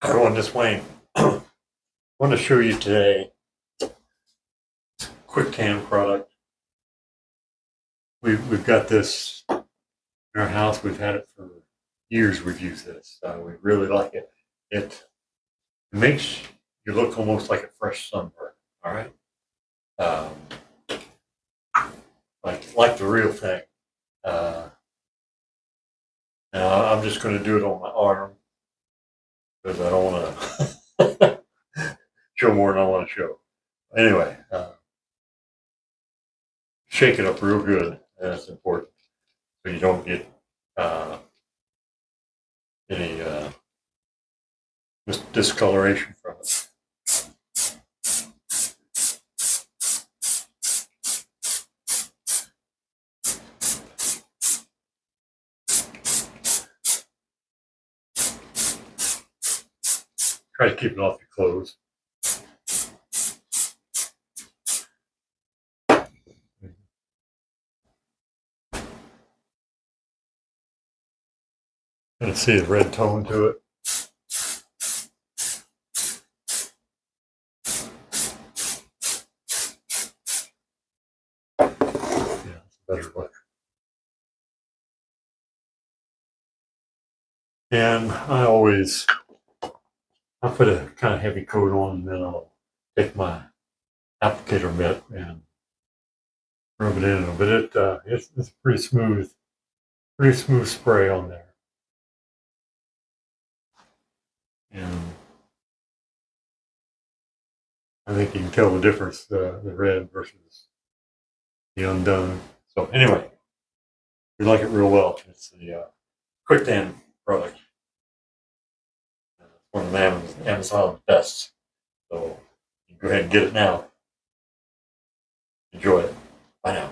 Everyone, this Wayne. I want to show you today QuickTan product. We've got this in our house. We've had it for years. We've used this. We really like it. It makes you look almost like a fresh sunburn. All right, like the real thing. Now I'm just going to do it on my arm because I don't want to show more than I want to show. Anyway, shake it up real good. That's important, so you don't get any discoloration from it. Try to keep it off your clothes. Gonna see the red tone to it. Yeah, it's a better look. And I put a kind of heavy coat on, and then I'll take my applicator mitt and rub it in. But it's pretty smooth spray on there. And I think you can tell the difference, the red versus the undone. So anyway, we like it real well. It's the QuickTan product. One of Amazon's best. So you can go ahead and get it now. Enjoy it. Bye now.